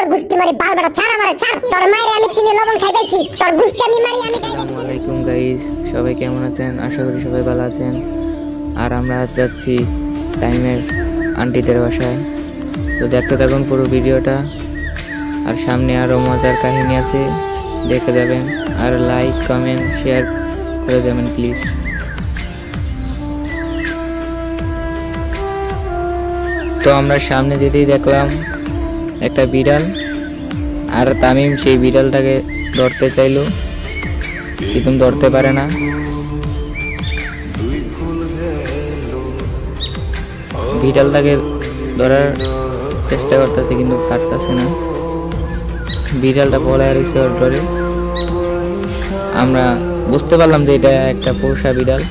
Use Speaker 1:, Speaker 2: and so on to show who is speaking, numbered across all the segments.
Speaker 1: তোর গুষ্টি মারি বাল বেটা ছাড় আমারে ছাড় তোর মাইরে আমি চিনি লবণ খাই বেশি তোর গুষ্টি আমি মারি আমি খাই
Speaker 2: আসসালামু আলাইকুম গাইস, সবাই কেমন আছেন? আশা করি সবাই ভালো আছেন। আর আমরা আজ যাচ্ছি টাইমের আন্টিদের বাসায়। তো দেখতে থাকুন পুরো ভিডিওটা, আর সামনে আরও মজার কাহিনী আছে, দেখে যাবেন। আর লাইক কমেন্ট শেয়ার করে যাবেন প্লিজ। তো আমরা সামনে যেতেই দেখলাম একটা বিড়াল, আর তামিম সেই বিড়ালটাকে ধরতে চাইলো, কিন্তু ধরতে পারে না। বিড়ালটাকে ধরার চেষ্টা করতেছে কিন্তু পারতেছে না। বিড়ালটা পলায় রয়েছে ওর ধরে। আমরা বুঝতে পারলাম যে এটা একটা পোষা বিড়াল।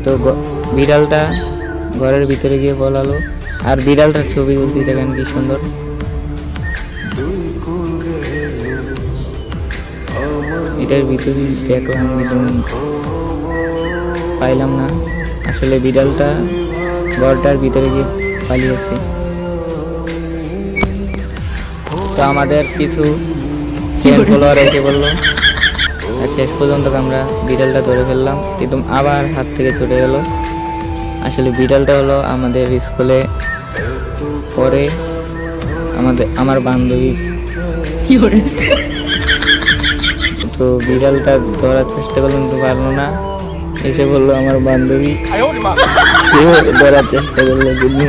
Speaker 2: তো বিড়ালটা ঘরের ভিতরে গিয়ে পলালো, আর বিড়ালটার ছবি তুলছি, দেখেন কি সুন্দর। এটার ভিতরে দেখলাম কিন্তু পাইলাম না। আসলে বিড়ালটা ঘরটার ভিতরে গিয়ে পালিয়েছে। তো আমাদের কিছু ফলোয়ার এসে বললো, আর শেষ পর্যন্ত আমরা বিড়ালটা ধরে ফেললাম, কিন্তু আবার হাত থেকে ছুটে গেল। আসলে বিড়ালটা হলো আমাদের স্কুলে পরে আমার বান্ধবী। তো বিড়ালটা ধরার চেষ্টা করলো কিন্তু পারলো না, এসে বললো আমার বান্ধবী ধরার চেষ্টা করলো কিন্তু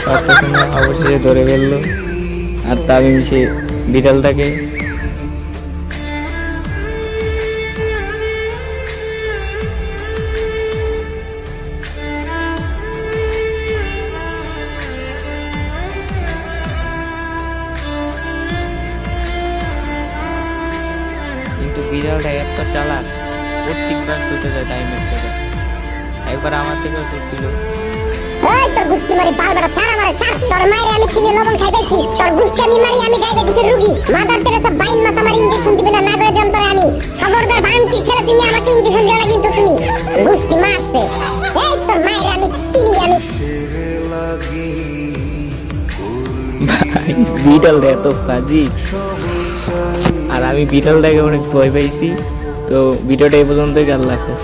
Speaker 2: পারতেছে না, অবশেষে ধরে ফেললো। আর তামিম সে বিড়ালটাকে কিন্তু বিড়ালটা এত চালাক, প্রত্যেকবার ছুটে যায় টাইমের থেকে। একবার আমার থেকেও ছুটছিল।
Speaker 1: এই তোর গুষ্টি মারি বাল বেটা ছাড় আমারে ছাড় তোর মাইরে আমি চিনি লবণ খাই বেশি তোর গুষ্টি আমি মারি আমি ডায়াবেটিসের রোগী মাদার তেরেসা বাইন মাথা মারি ইনজেকশন দিবে না করে দিলাম তোরে আমি খবরদার ভাঙতি ছেলে তুমি আমাকে ইনজেকশন দিও না কিন্তু তুমি গুষ্টি মারছে। এই তোর মাইরে আমি চিনি আমি
Speaker 2: ভাই বিড়ালটা এত কাজী, আর আমি বিড়ালটাকে অনেক ভয় পাইছি। তো ভিডিওটা এই পর্যন্তই, আল্লাহ হাফেজ।